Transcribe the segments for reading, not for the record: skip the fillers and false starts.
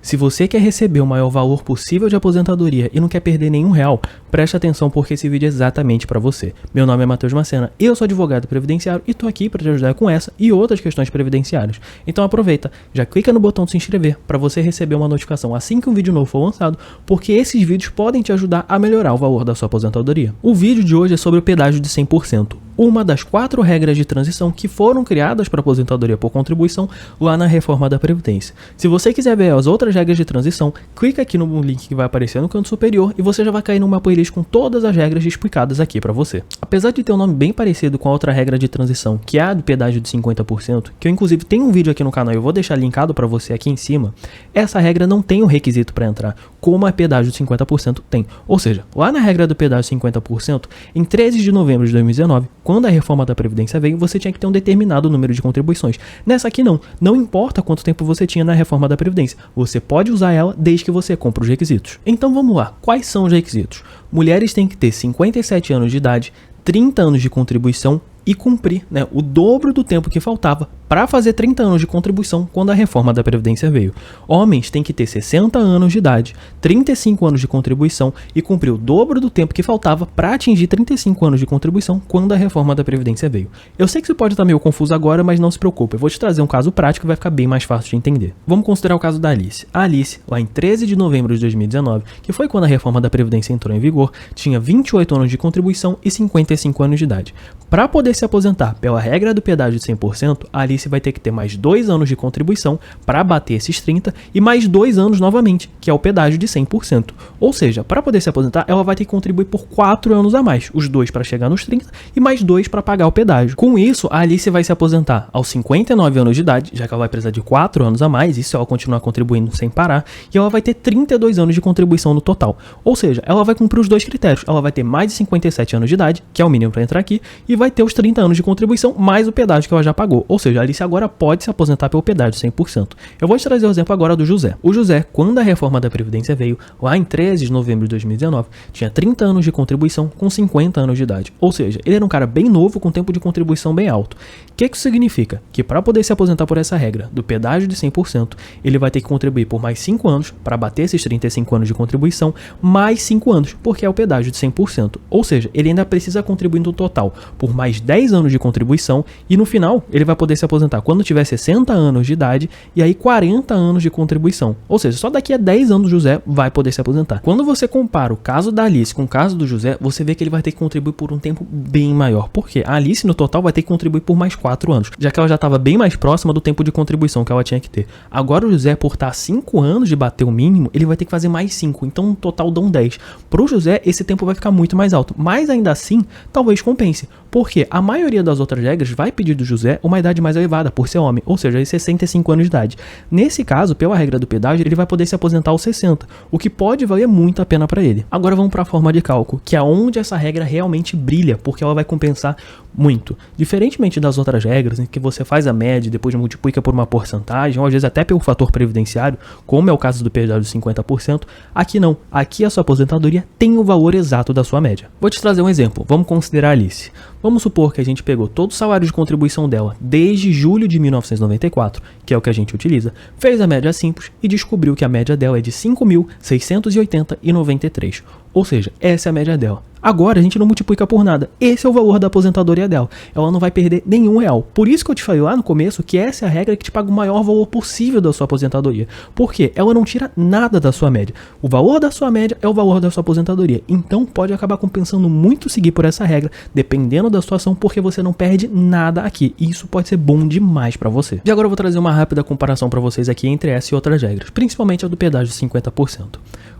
Se você quer receber o maior valor possível de aposentadoria e não quer perder nenhum real, preste atenção porque esse vídeo é exatamente para você. Meu nome é Matheus Macena, eu sou advogado previdenciário e tô aqui para te ajudar com essa e outras questões previdenciárias. Então aproveita, já clica no botão de se inscrever para você receber uma notificação assim que um vídeo novo for lançado, porque esses vídeos podem te ajudar a melhorar o valor da sua aposentadoria. O vídeo de hoje é sobre o pedágio de 100%. Uma das 4 regras de transição que foram criadas para aposentadoria por contribuição lá na reforma da Previdência. Se você quiser ver as outras regras de transição, clica aqui no link que vai aparecer no canto superior e você já vai cair numa playlist com todas as regras explicadas aqui para você. Apesar de ter um nome bem parecido com a outra regra de transição, que é a do pedágio de 50%, que eu inclusive tenho um vídeo aqui no canal e eu vou deixar linkado para você aqui em cima, essa regra não tem o requisito para entrar, como a pedágio de 50% tem. Ou seja, lá na regra do pedágio de 50%, em 13 de novembro de 2019, quando a reforma da Previdência veio, você tinha que ter um determinado número de contribuições. Nessa aqui não importa quanto tempo você tinha na reforma da Previdência, você pode usar ela desde que você cumpra os requisitos. Então vamos lá, quais são os requisitos? Mulheres têm que ter 57 anos de idade, 30 anos de contribuição e cumprir o dobro do tempo que faltava para fazer 30 anos de contribuição quando a reforma da Previdência veio. Homens têm que ter 60 anos de idade, 35 anos de contribuição e cumprir o dobro do tempo que faltava para atingir 35 anos de contribuição quando a reforma da Previdência veio. Eu sei que isso pode estar meio confuso agora, mas não se preocupe, eu vou te trazer um caso prático e vai ficar bem mais fácil de entender. Vamos considerar o caso da Alice. A Alice, lá em 13 de novembro de 2019, que foi quando a reforma da Previdência entrou em vigor, tinha 28 anos de contribuição e 55 anos de idade. Para poder se aposentar pela regra do pedágio de 100%, a Alice vai ter que ter mais 2 anos de contribuição para bater esses 30 e mais 2 anos novamente, que é o pedágio de 100%. Ou seja, para poder se aposentar, ela vai ter que contribuir por 4 anos a mais, os 2 para chegar nos 30 e mais 2 para pagar o pedágio. Com isso, a Alice vai se aposentar aos 59 anos de idade, já que ela vai precisar de 4 anos a mais, isso ela continuar contribuindo sem parar, e ela vai ter 32 anos de contribuição no total. Ou seja, ela vai cumprir os 2 critérios, ela vai ter mais de 57 anos de idade, que é o mínimo para entrar aqui, e vai ter os 30 anos de contribuição mais o pedágio que ela já pagou. Ou seja, a Alice agora pode se aposentar pelo pedágio de 100%. Eu vou te trazer o exemplo agora do José. O José, quando a reforma da Previdência veio, lá em 13 de novembro de 2019, tinha 30 anos de contribuição com 50 anos de idade. Ou seja, ele era um cara bem novo com tempo de contribuição bem alto. O que isso significa? Que para poder se aposentar por essa regra do pedágio de 100%, ele vai ter que contribuir por mais 5 anos para bater esses 35 anos de contribuição, mais 5 anos, porque é o pedágio de 100%. Ou seja, ele ainda precisa contribuir no total por mais 10 anos de contribuição e no final ele vai poder se aposentar quando tiver 60 anos de idade e aí 40 anos de contribuição. Ou seja, só daqui a 10 anos o José vai poder se aposentar. Quando você compara o caso da Alice com o caso do José, você vê que ele vai ter que contribuir por um tempo bem maior. Por quê? A Alice no total vai ter que contribuir por mais 4 anos, já que ela já estava bem mais próxima do tempo de contribuição que ela tinha que ter. Agora o José, por estar 5 anos de bater o mínimo, ele vai ter que fazer mais 5, então no total dão 10. Para o José, esse tempo vai ficar muito mais alto, mas ainda assim, talvez compense. Porque a maioria das outras regras vai pedir do José uma idade mais elevada, por ser homem, ou seja, 65 anos de idade. Nesse caso, pela regra do pedágio, ele vai poder se aposentar aos 60, o que pode valer muito a pena para ele. Agora vamos para a forma de cálculo, que é onde essa regra realmente brilha, porque ela vai compensar muito. Diferentemente das outras regras, em que você faz a média e depois multiplica por uma porcentagem, ou às vezes até pelo fator previdenciário, como é o caso do pedágio de 50%, aqui não. Aqui a sua aposentadoria tem o valor exato da sua média. Vou te trazer um exemplo. Vamos considerar a Alice. Vamos supor que a gente pegou todo o salário de contribuição dela desde julho de 1994, que é o que a gente utiliza, fez a média simples e descobriu que a média dela é de 5.680,93. Ou seja, essa é a média dela. Agora a gente não multiplica por nada. Esse é o valor da aposentadoria dela. Ela não vai perder nenhum real. Por isso que eu te falei lá no começo que essa é a regra que te paga o maior valor possível da sua aposentadoria. Por quê? Ela não tira nada da sua média. O valor da sua média é o valor da sua aposentadoria. Então pode acabar compensando muito seguir por essa regra, dependendo da situação, porque você não perde nada aqui. E isso pode ser bom demais para você. E agora eu vou trazer uma rápida comparação para vocês aqui entre essa e outras regras, principalmente a do pedágio de 50%.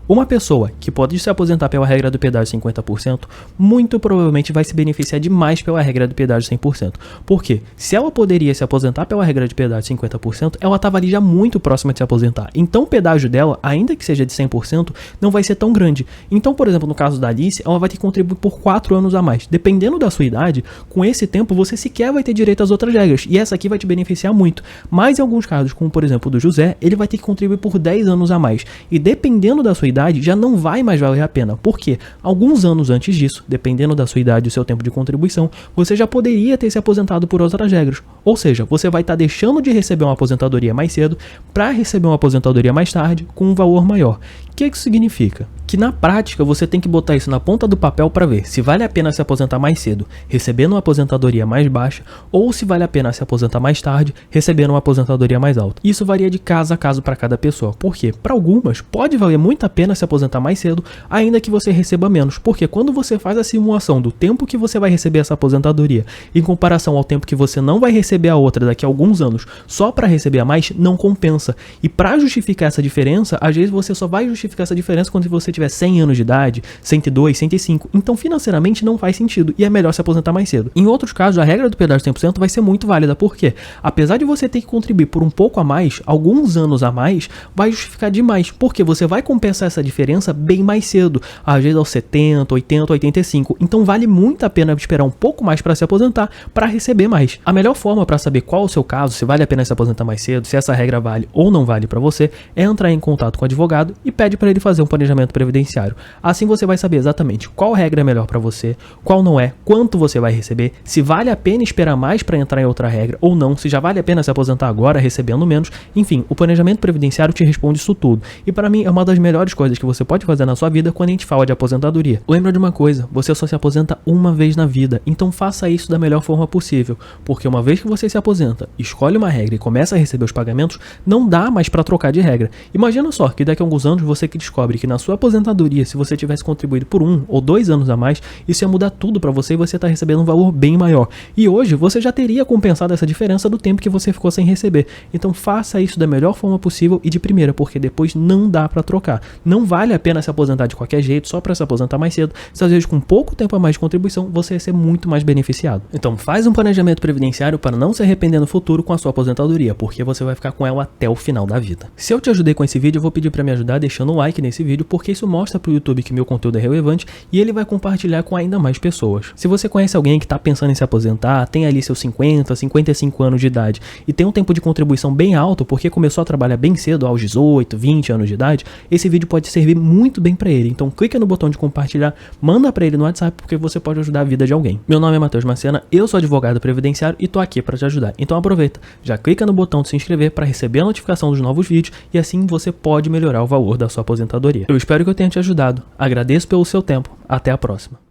Uma pessoa que pode se aposentar pela regra do pedágio de 50%, muito provavelmente vai se beneficiar demais pela regra do pedágio de 100%. Por quê? Se ela poderia se aposentar pela regra de pedágio de 50%, ela estava ali já muito próxima de se aposentar. Então o pedágio dela, ainda que seja de 100%, não vai ser tão grande. Então, por exemplo, no caso da Alice, ela vai ter que contribuir por 4 anos a mais. Dependendo da sua idade, com esse tempo você sequer vai ter direito às outras regras. E essa aqui vai te beneficiar muito. Mas em alguns casos, como por exemplo o do José, ele vai ter que contribuir por 10 anos a mais. E dependendo da sua idade, idade já não vai mais valer a pena, porque alguns anos antes disso, dependendo da sua idade e do seu tempo de contribuição, você já poderia ter se aposentado por outras regras. Ou seja, você vai estar deixando de receber uma aposentadoria mais cedo para receber uma aposentadoria mais tarde com um valor maior. O que isso significa? Que na prática você tem que botar isso na ponta do papel para ver se vale a pena se aposentar mais cedo, recebendo uma aposentadoria mais baixa, ou se vale a pena se aposentar mais tarde, recebendo uma aposentadoria mais alta. Isso varia de caso a caso para cada pessoa, porque para algumas pode valer muito a pena se aposentar mais cedo, ainda que você receba menos, porque quando você faz a simulação do tempo que você vai receber essa aposentadoria em comparação ao tempo que você não vai receber a outra daqui a alguns anos, só para receber a mais, não compensa. E para justificar essa diferença, às vezes você só vai justificar essa diferença quando você tiver 100 anos de idade, 102, 105, então financeiramente não faz sentido e é melhor se aposentar mais cedo. Em outros casos, a regra do pedágio 100% vai ser muito válida, porque apesar de você ter que contribuir por um pouco a mais, alguns anos a mais, vai justificar demais, porque você vai compensar essa diferença bem mais cedo, às vezes aos 70, 80, 85, então vale muito a pena esperar um pouco mais para se aposentar, para receber mais. A melhor forma para saber qual é o seu caso, se vale a pena se aposentar mais cedo, se essa regra vale ou não vale para você, é entrar em contato com o advogado e pede para ele fazer um planejamento previdenciário. Assim você vai saber exatamente qual regra é melhor para você, qual não é, quanto você vai receber, se vale a pena esperar mais para entrar em outra regra ou não, se já vale a pena se aposentar agora recebendo menos. Enfim, o planejamento previdenciário te responde isso tudo. E para mim é uma das melhores coisas que você pode fazer na sua vida quando a gente fala de aposentadoria. Lembra de uma coisa, você só se aposenta uma vez na vida, então faça isso da melhor forma possível, porque uma vez que você se aposenta, escolhe uma regra e começa a receber os pagamentos, não dá mais para trocar de regra. Imagina só que daqui a alguns anos você que descobre que na sua aposentadoria, se você tivesse contribuído por 1 ou 2 anos a mais, isso ia mudar tudo para você e você tá recebendo um valor bem maior. E hoje você já teria compensado essa diferença do tempo que você ficou sem receber. Então faça isso da melhor forma possível e de primeira, porque depois não dá para trocar. Não vale a pena se aposentar de qualquer jeito só para se aposentar mais cedo. Se às vezes com pouco tempo a mais de contribuição, você ia ser muito mais beneficiado. Então faz um planejamento previdenciário para não se arrepender no futuro com a sua aposentadoria, porque você vai ficar com ela até o final da vida. Se eu te ajudei com esse vídeo, eu vou pedir para me ajudar deixando um like nesse vídeo, porque isso mostra pro YouTube que meu conteúdo é relevante e ele vai compartilhar com ainda mais pessoas. Se você conhece alguém que está pensando em se aposentar, tem ali seus 50, 55 anos de idade e tem um tempo de contribuição bem alto porque começou a trabalhar bem cedo, aos 18, 20 anos de idade, esse vídeo pode servir muito bem para ele. Então clica no botão de compartilhar, manda para ele no WhatsApp, porque você pode ajudar a vida de alguém. Meu nome é Matheus Macena, eu sou advogado previdenciário e tô aqui para te ajudar. Então aproveita, já clica no botão de se inscrever para receber a notificação dos novos vídeos e assim você pode melhorar o valor da sua aposentadoria. Eu espero que eu tenha te ajudado. Agradeço pelo seu tempo. Até a próxima.